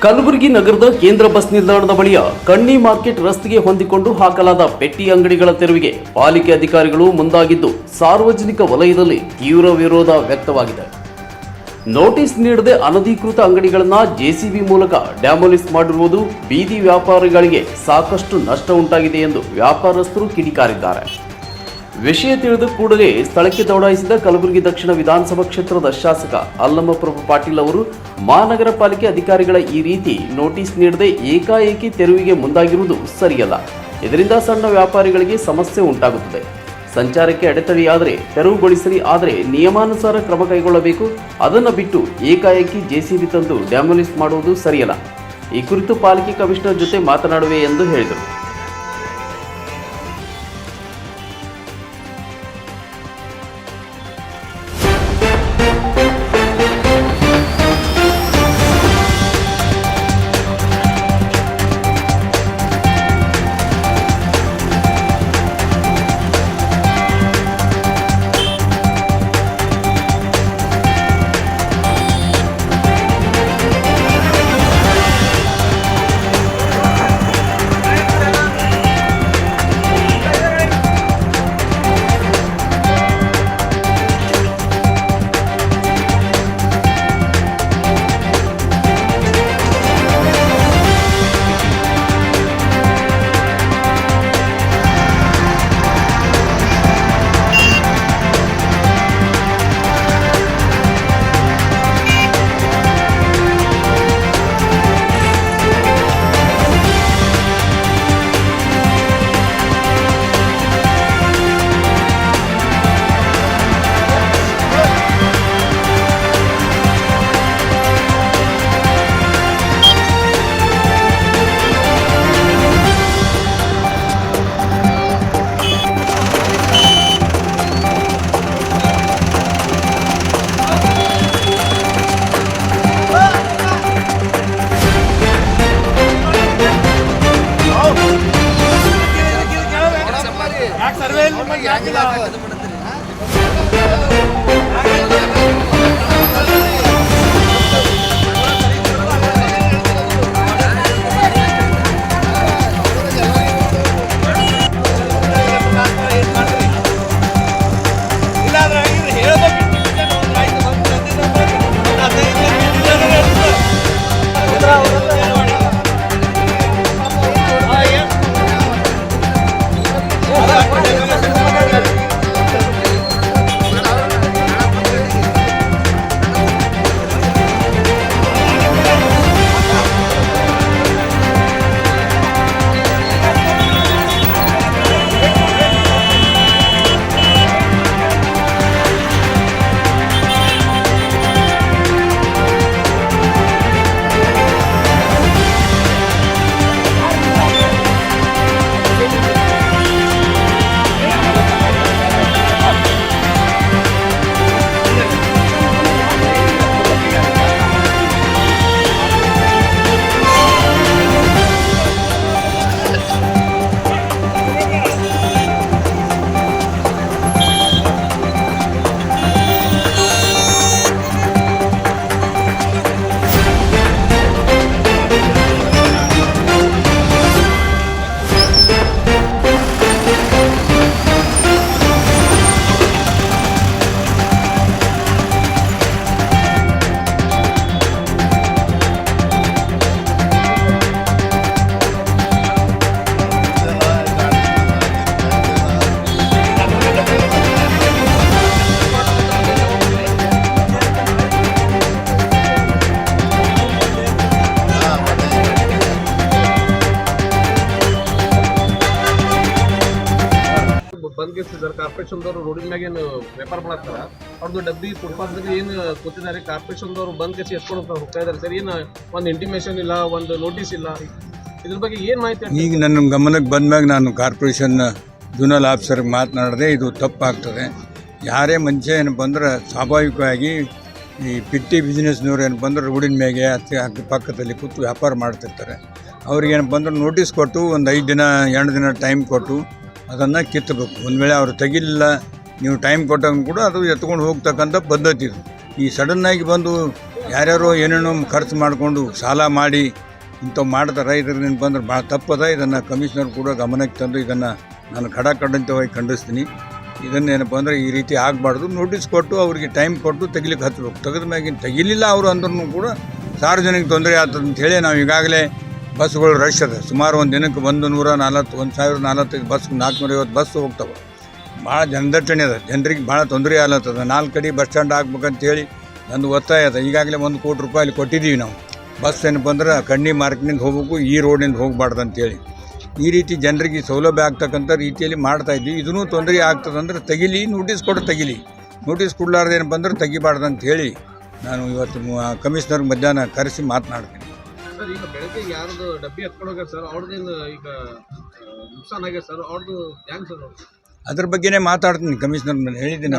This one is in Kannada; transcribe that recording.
ಕಲಬುರಗಿ ನಗರದ ಕೇಂದ್ರ ಬಸ್ ನಿಲ್ದಾಣದ ಬಳಿಯ ಕಣ್ಣಿ ಮಾರ್ಕೆಟ್ ರಸ್ತೆಗೆ ಹೊಂದಿಕೊಂಡು ಹಾಕಲಾದ ಪೆಟ್ಟಿ ಅಂಗಡಿಗಳ ತೆರವಿಗೆ ಪಾಲಿಕೆ ಅಧಿಕಾರಿಗಳು ಮುಂದಾಗಿದ್ದು ಸಾರ್ವಜನಿಕ ವಲಯದಲ್ಲಿ ತೀವ್ರ ವಿರೋಧ ವ್ಯಕ್ತವಾಗಿದೆ. ನೋಟಿಸ್ ನೀಡದೆ ಅನಧಿಕೃತ ಅಂಗಡಿಗಳನ್ನು ಜೆಸಿಬಿ ಮೂಲಕ ಡ್ಯಾಮೋಲಿಸ್ ಮಾಡಿರುವುದು ಬೀದಿ ವ್ಯಾಪಾರಿಗಳಿಗೆ ಸಾಕಷ್ಟು ನಷ್ಟ ಉಂಟಾಗಿದೆ ಎಂದು ವ್ಯಾಪಾರಸ್ಥರು ಕಿಡಿಕಾರಿದ್ದಾರೆ. ವಿಷಯ ತಿಳಿದ ಕೂಡಲೇ ಸ್ಥಳಕ್ಕೆ ದೌಡಾಯಿಸಿದ ಕಲಬುರಗಿ ದಕ್ಷಿಣ ವಿಧಾನಸಭಾ ಕ್ಷೇತ್ರದ ಶಾಸಕ ಅಲ್ಲಮಪ್ರಭು ಪಾಟೀಲ್ ಅವರು ಮಹಾನಗರ ಪಾಲಿಕೆ ಅಧಿಕಾರಿಗಳ ಈ ರೀತಿ ನೋಟಿಸ್ ನೀಡದೆ ಏಕಾಏಕಿ ತೆರವಿಗೆ ಮುಂದಾಗಿರುವುದು ಸರಿಯಲ್ಲ. ಇದರಿಂದ ಸಣ್ಣ ವ್ಯಾಪಾರಿಗಳಿಗೆ ಸಮಸ್ಯೆ ಉಂಟಾಗುತ್ತದೆ. ಸಂಚಾರಕ್ಕೆ ಅಡೆತಡೆಯಾದರೆ ತೆರವುಗೊಳಿಸಲಿ, ಆದರೆ ನಿಯಮಾನುಸಾರ ಕ್ರಮ ಕೈಗೊಳ್ಳಬೇಕು. ಅದನ್ನು ಬಿಟ್ಟು ಏಕಾಏಕಿ ಜೆಸಿಬಿ ತಂದು ಡ್ಯಾಮೋಲಿಸ್ ಮಾಡುವುದು ಸರಿಯಲ್ಲ. ಈ ಕುರಿತು ಪಾಲಿಕೆ ಕಮಿಷನರ್ ಜೊತೆ ಮಾತನಾಡುವೆ ಎಂದು ಹೇಳಿದರು. ಬಂದ್ಗೆಸಿದ್ದಾರೆ ಕಾರ್ಪೊರೇಷನ್ದವರು ರೋಡಿನ ಮ್ಯಾಗ ಏನು ವ್ಯಾಪಾರ ಮಾಡತ್ತಾರ ಅವ್ರದ್ದು ಡಬ್ಬಿ ಫುಟ್ಪಾತ್ದಾಗ ಏನು ಕೂತಿದ್ದಾರೆ ಕಾರ್ಪೊರೇಷನ್ದವರು ಬಂದ್ಗೆಸಿ ಎತ್ಕೊಂಡು ಹೋಗ್ತಾ ಇದ್ದಾರೆ ಸರ್. ಏನು ಒಂದು ಇಂಟಿಮೇಷನ್ ಇಲ್ಲ, ಒಂದು ನೋಟಿಸ್ ಇಲ್ಲ, ಇದ್ರ ಬಗ್ಗೆ ಏನು ಮಾಹಿತಿ? ಈಗ ನನ್ನ ಗಮನಕ್ಕೆ ಬಂದಾಗ ನಾನು ಕಾರ್ಪೊರೇಷನ್ ಜೂನಲ್ ಆಫೀಸರ್ಗೆ ಮಾತನಾಡಿದೆ. ಇದು ತಪ್ಪಾಗ್ತದೆ. ಯಾರೇ ಮನುಷ್ಯ ಏನು ಬಂದ್ರೆ ಸ್ವಾಭಾವಿಕವಾಗಿ ಈ ಪಿಟ್ಟಿ ಬಿಸ್ನೆಸ್ನವ್ರು ಏನು ಬಂದ್ರೆ ರೋಡಿನ ಮ್ಯಾಗೆ ಅಕ್ಕ ಪಕ್ಕದಲ್ಲಿ ಕೂತು ವ್ಯಾಪಾರ ಮಾಡ್ತಿರ್ತಾರೆ. ಅವ್ರಿಗೇನು ಬಂದ್ರೆ ನೋಟಿಸ್ ಕೊಟ್ಟು ಒಂದು 5 ದಿನ 2 ದಿನ ಟೈಮ್ ಕೊಟ್ಟು ಅದನ್ನು ಕಿತ್ತಬೇಕು. ಒಂದು ವೇಳೆ ಅವರು ತೆಗಿಲಿಲ್ಲ, ನೀವು ಟೈಮ್ ಕೊಟ್ಟಂಗೆ ಕೂಡ ಅದು ಎತ್ಕೊಂಡು ಹೋಗ್ತಕ್ಕಂಥ ಪದ್ಧತಿ ಇದು. ಈ ಸಡನ್ನಾಗಿ ಬಂದು ಯಾರ್ಯಾರೋ ಏನೇನೋ ಖರ್ಚು ಮಾಡಿಕೊಂಡು ಸಾಲ ಮಾಡಿ ಇಂಥವು ಮಾಡ್ತಾರೆ. ಇದರಿಂದ ಬಂದ್ರೆ ಭಾಳ ತಪ್ಪದ. ಇದನ್ನು ಕಮಿಷನರ್ ಕೂಡ ಗಮನಕ್ಕೆ ತಂದು ಇದನ್ನು ನಾನು ಖಡಾಖಂಡಿತವಾಗಿ ಖಂಡಿಸ್ತೀನಿ. ಇದನ್ನೇನಪ್ಪ ಅಂದರೆ ಈ ರೀತಿ ಆಗಬಾರ್ದು. ನೋಟಿಸ್ ಕೊಟ್ಟು ಅವ್ರಿಗೆ ಟೈಮ್ ಕೊಟ್ಟು ತೆಗಿಲಿಕ್ಕೆ ಹಚ್ಚಬೇಕು. ತೆಗೆದ ಮ್ಯಾಗಿನ ತೆಗಿಲಿಲ್ಲ ಅವರು ಅಂದ್ರೂ ಕೂಡ ಸಾರ್ವಜನಿಕ ತೊಂದರೆ ಆಗ್ತದೆ ಅಂಥೇಳಿ ನಾವು ಈಗಾಗಲೇ ಬಸ್ಗಳು ರಶ್ ಅದ. ಸುಮಾರು ಒಂದು ದಿನಕ್ಕೆ 1045 ಬಸ್ 450 ಬಸ್ ಹೋಗ್ತವೆ. ಭಾಳ ಜನದಟ್ಟಣೆ ಅದ. ಜನರಿಗೆ ಭಾಳ ತೊಂದರೆ ಆಗ್ಲತ್ತದ. 4 ಕಡೆ ಬಸ್ ಸ್ಟ್ಯಾಂಡ್ ಆಗ್ಬೇಕಂತೇಳಿ ನಂದು ಒತ್ತಾಯ ಅದ. ಈಗಾಗಲೇ 1 ಕೋಟಿ ರೂಪಾಯಿ ಕೊಟ್ಟಿದ್ದೀವಿ ನಾವು. ಬಸ್ ಏನಪ್ಪ ಅಂದ್ರೆ ಕಣ್ಣಿ ಮಾರ್ಕೆಟ್ನಿಂದ ಹೋಗ್ಬೇಕು, ಈ ರೋಡಿಂದ ಹೋಗಬಾರ್ದು ಅಂತೇಳಿ. ಈ ರೀತಿ ಜನರಿಗೆ ಸೌಲಭ್ಯ ಆಗ್ತಕ್ಕಂಥ ರೀತಿಯಲ್ಲಿ ಮಾಡ್ತಾಯಿದ್ವಿ. ಇದೂ ತೊಂದರೆ ಆಗ್ತದಂದ್ರೆ ತೆಗಿಲಿ, ನೋಟಿಸ್ ಕೊಟ್ಟು ತೆಗಿಲಿ. ನೋಟಿಸ್ ಕೊಡಲಾರ್ದು ಏನಪ್ಪ ಅಂದ್ರೆ ತೆಗಿಬಾರ್ದು ಅಂತೇಳಿ ನಾನು ಇವತ್ತು ಕಮಿಷನರ್ ಮಧ್ಯಾಹ್ನ ಕರೆಸಿ ಮಾತನಾಡ್ತೀನಿ. ಸರ್ ಈಗ ಬೆಳಗ್ಗೆ ಯಾರ್ದು ಡಬ್ಬಿ ಎತ್ಕೊಂಡು ಹೋಗ್ಯಾರ ಸರ್, ಅವ್ರದ್ದೇನು ಈಗ ನುಕ್ಸಾನ್ ಆಗ್ಯದ ಸರ್, ಅವ್ರದ್ದು ಹ್ಯಾಂಗೆ ಸರ್? ಅದ್ರ ಬಗ್ಗೆನೇ ಮಾತಾಡ್ತೀನಿ. ಕಮಿಷನರ್ ಮೇಲೆ ಹೇಳಿದ್ದೀನಿ.